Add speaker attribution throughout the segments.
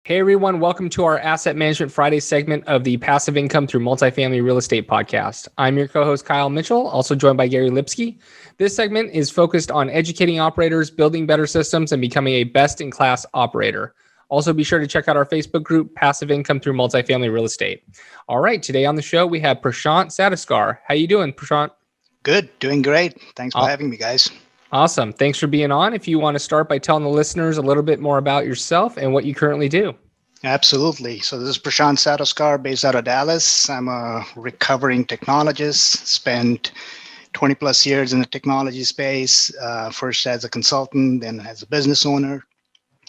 Speaker 1: Hey everyone, welcome to our Asset Management Friday segment of the Passive Income Through Multifamily Real Estate podcast. I'm your co-host Kyle Mitchell, also joined by Gary Lipsky. This segment is focused on educating operators, building better systems, and becoming a best-in-class operator. Also, be sure to check out our Facebook group, Passive Income Through Multifamily Real Estate. All right, today on the show, we have Prashant Satoskar. How you doing, Prashant?
Speaker 2: Good, doing great. Thanks for having me, guys.
Speaker 1: Awesome. Thanks for being on. If you want to start by telling the listeners a little bit more about yourself and what you currently do.
Speaker 2: Absolutely. So this is Prashant Satoskar based out of Dallas. I'm a recovering technologist, spent 20 plus years in the technology space, first as a consultant, then as a business owner.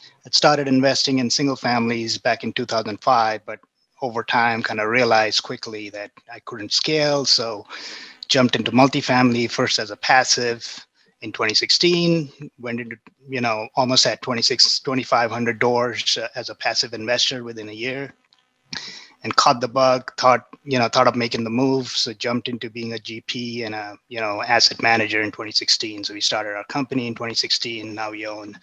Speaker 2: I started investing in single families back in 2005, but over time kind of realized quickly that I couldn't scale. So jumped into multifamily first as a passive in 2016, went into, almost at 2,500 doors as a passive investor within a year, and caught the bug, thought of making the move. So jumped into being a GP and a, asset manager in 2016. So we started our company in 2016. Now we own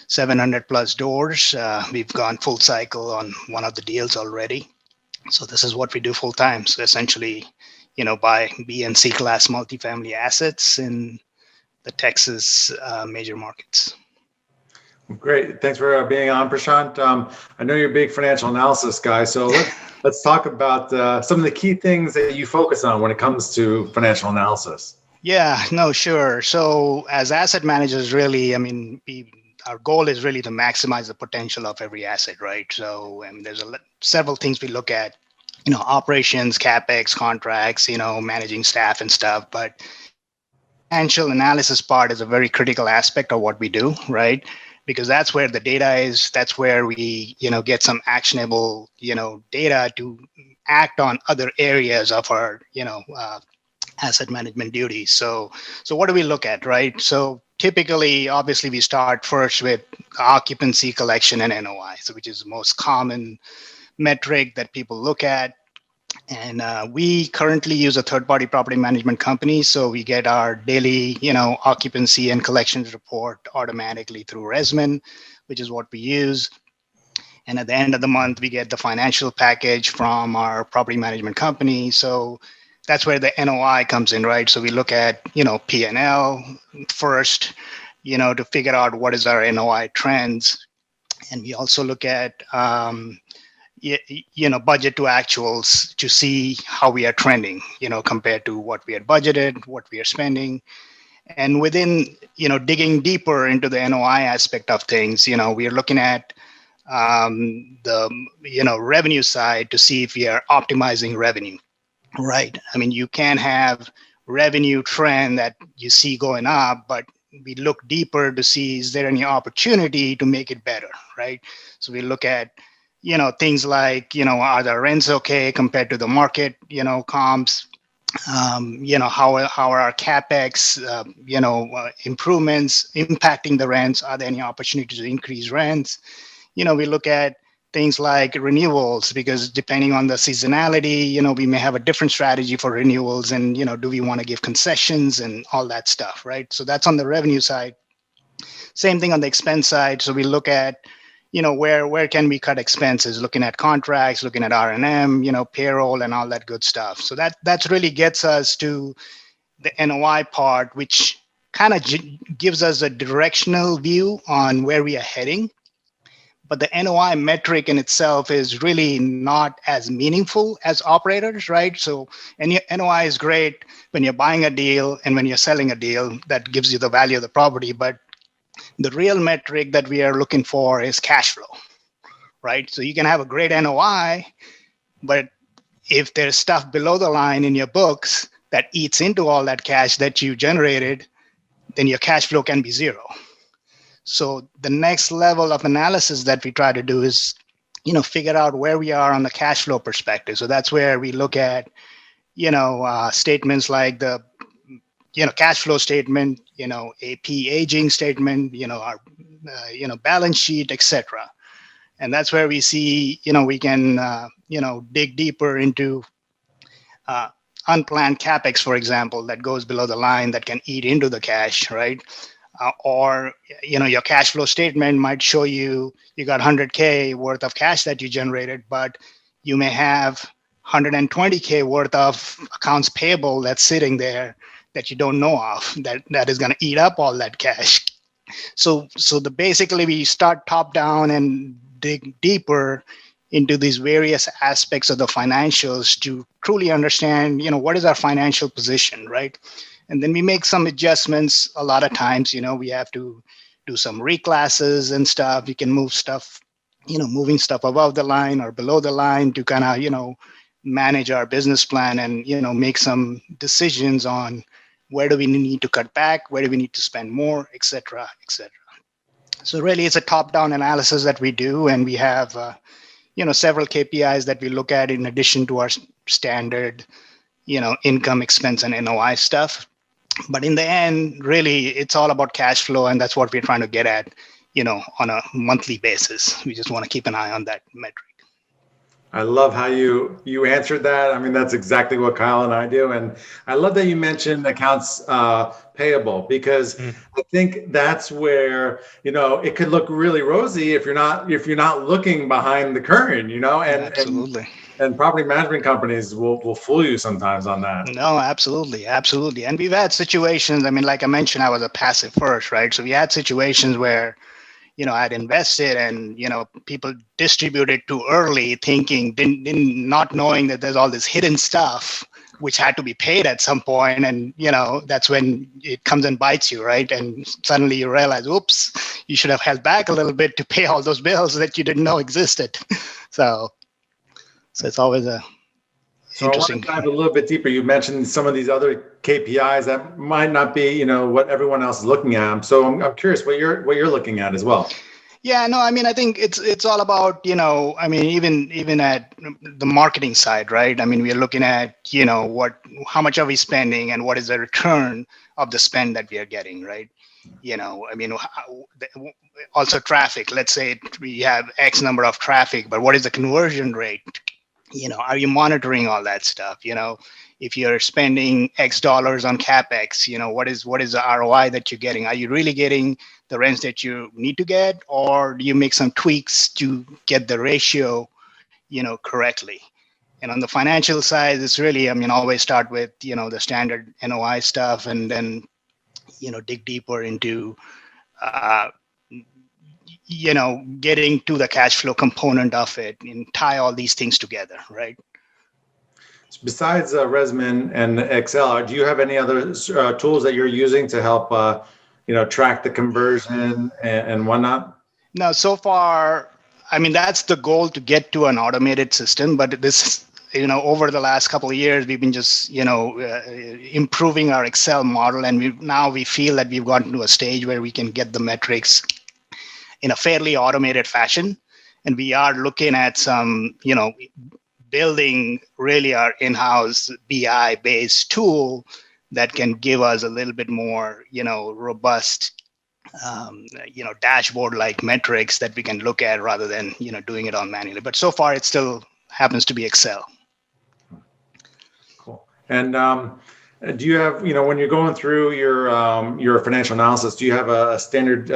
Speaker 2: 700 plus doors. We've gone full cycle on one of the deals already. So this is what we do full time. So essentially, buy B and C class multifamily assets in the Texas major markets.
Speaker 3: Great. Thanks for being on, Prashant. I know you're a big financial analysis guy, so let's talk about some of the key things that you focus on when it comes to financial analysis.
Speaker 2: Yeah, no, sure. So as asset managers, really, our goal is really to maximize the potential of every asset, right? So there's several things we look at, operations, CapEx, contracts, managing staff and stuff, but financial analysis part is a very critical aspect of what we do, right? Because that's where the data is. That's where we, get some actionable, data to act on other areas of our, asset management duties. So what do we look at, right? So typically, obviously, we start first with occupancy, collection, and NOI, so which is the most common metric that people look at. And we currently use a third-party property management company, so we get our daily, occupancy and collections report automatically through Resman, which is what we use. And at the end of the month, we get the financial package from our property management company. So that's where the NOI comes in, right? So we look at, P&L first, to figure out what is our NOI trends, and we also look at budget to actuals to see how we are trending, compared to what we had budgeted, what we are spending. And within, digging deeper into the NOI aspect of things, we are looking at the, revenue side to see if we are optimizing revenue, right? You can have revenue trend that you see going up, but we look deeper to see, is there any opportunity to make it better, right? So we look at things like, are the rents okay compared to the market, comps? How are our CapEx, improvements impacting the rents? Are there any opportunities to increase rents? We look at things like renewals, because depending on the seasonality, we may have a different strategy for renewals, and, do we want to give concessions and all that stuff, right? So that's on the revenue side. Same thing on the expense side. So we look at, where can we cut expenses, looking at contracts, looking at R&M, payroll and all that good stuff. So that's really gets us to the NOI part, which kind of gives us a directional view on where we are heading. But the NOI metric in itself is really not as meaningful as operators, right? So NOI is great when you're buying a deal and when you're selling a deal, that gives you the value of the property. But the real metric that we are looking for is cash flow, right? So you can have a great NOI, but if there's stuff below the line in your books that eats into all that cash that you generated, then your cash flow can be zero. So the next level of analysis that we try to do is, figure out where we are on the cash flow perspective. So that's where we look at, statements like the, cash flow statement, AP aging statement, our, balance sheet, etc. And that's where we see, we can, dig deeper into unplanned CapEx, for example, that goes below the line that can eat into the cash, right? or your cash flow statement might show you got 100K worth of cash that you generated, but you may have 120K worth of accounts payable that's sitting there that you don't know of, that is going to eat up all that cash. So basically we start top down and dig deeper into these various aspects of the financials to truly understand, what is our financial position, right? And then we make some adjustments. A lot of times, we have to do some reclasses and stuff. You can move stuff, moving stuff above the line or below the line to kind of, manage our business plan and, make some decisions on where do we need to cut back, where do we need to spend more, et cetera, et cetera. So really it's a top-down analysis that we do, and we have, several KPIs that we look at in addition to our standard, income, expense, and NOI stuff. But in the end, really, it's all about cash flow, and that's what we're trying to get at, on a monthly basis. We just want to keep an eye on that metric.
Speaker 3: I love how you answered that. I mean, that's exactly what Kyle and I do. And I love that you mentioned accounts payable, because I think that's where, it could look really rosy if you're not looking behind the curtain, and
Speaker 2: Absolutely.
Speaker 3: And property management companies will fool you sometimes on that.
Speaker 2: No, absolutely. Absolutely. And we've had situations, like I mentioned, I was a passive first, right? So we had situations where, I'd invested and, people distributed too early, thinking, not knowing that there's all this hidden stuff, which had to be paid at some point. And, that's when it comes and bites you, right? And suddenly you realize, oops, you should have held back a little bit to pay all those bills that you didn't know existed. So it's always interesting.
Speaker 3: I want to dive a little bit deeper. You mentioned some of these other KPIs that might not be, what everyone else is looking at. So I'm curious what you're looking at as well.
Speaker 2: Yeah, no, I think it's all about, even at the marketing side, right? We are looking at, how much are we spending and what is the return of the spend that we are getting, right? Also traffic. Let's say we have X number of traffic, but what is the conversion rate? Are you monitoring all that stuff? If you're spending X dollars on CapEx, what is the ROI that you're getting? Are you really getting the rents that you need to get, or do you make some tweaks to get the ratio, correctly? And on the financial side, it's really, always start with, the standard NOI stuff, and then, dig deeper into, getting to the cash flow component of it and tie all these things together, right?
Speaker 3: Besides Resman and Excel, do you have any other tools that you're using to help, track the conversion and whatnot?
Speaker 2: No, so far, that's the goal, to get to an automated system. But this, over the last couple of years, we've been just, improving our Excel model. And we feel that we've gotten to a stage where we can get the metrics in a fairly automated fashion. And we are looking at some, building really our in-house BI-based tool that can give us a little bit more, robust, dashboard-like metrics that we can look at rather than, doing it all manually. But so far, it still happens to be Excel.
Speaker 3: Cool. And do you have, when you're going through your financial analysis, do you have a standard,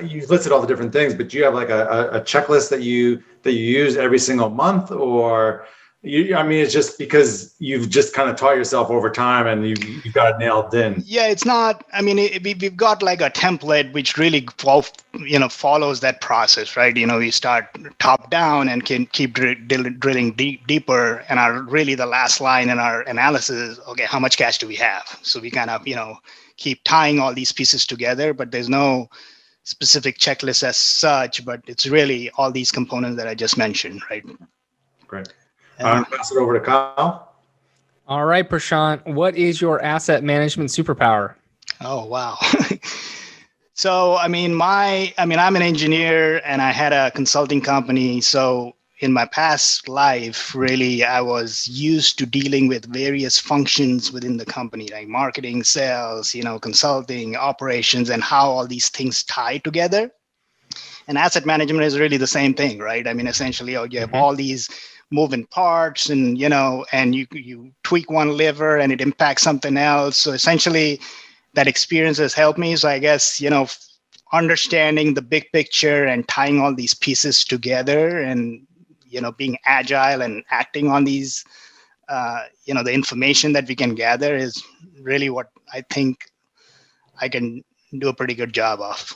Speaker 3: you've listed all the different things, but do you have like a checklist that you use every single month, or it's just because you've just kind of taught yourself over time and you got it nailed in? Yeah,
Speaker 2: it's not, we've got like a template which really, follows that process, right? We start top down and can keep drilling deeper. And really the last line in our analysis is, okay, how much cash do we have? So we kind of, keep tying all these pieces together, but there's no specific checklist as such, but it's really all these components that I just mentioned, right?
Speaker 3: Great. I'm going to pass it over to Kyle.
Speaker 1: All right, Prashant, what is your asset management superpower?
Speaker 2: Oh, wow. So, I'm an engineer and I had a consulting company. So in my past life, really, I was used to dealing with various functions within the company, like marketing, sales, consulting, operations, and how all these things tie together. And asset management is really the same thing, right? Essentially, you have all these moving parts, and and you tweak one lever and it impacts something else. So essentially, that experience has helped me. So I guess, understanding the big picture and tying all these pieces together and, being agile and acting on these, the information that we can gather is really what I think I can do a pretty good job of.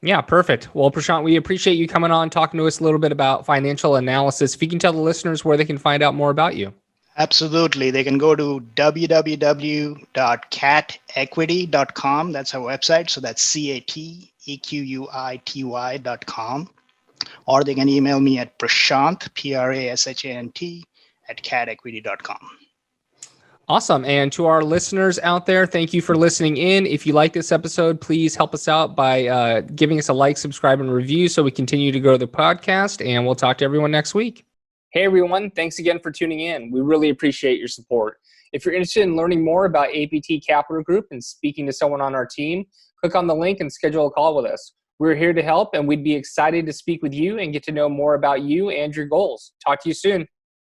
Speaker 1: Yeah, perfect. Well, Prashant, we appreciate you coming on, talking to us a little bit about financial analysis. If you can tell the listeners where they can find out more about you.
Speaker 2: Absolutely. They can go to www.catequity.com. That's our website. So that's CATEQUITY.com. Or they can email me at Prashant, PRASHANT, at catequity.com.
Speaker 1: Awesome. And to our listeners out there, thank you for listening in. If you like this episode, please help us out by giving us a like, subscribe, and review so we continue to grow the podcast. And we'll talk to everyone next week. Hey, everyone. Thanks again for tuning in. We really appreciate your support. If you're interested in learning more about APT Capital Group and speaking to someone on our team, click on the link and schedule a call with us. We're here to help, and we'd be excited to speak with you and get to know more about you and your goals. Talk to you soon.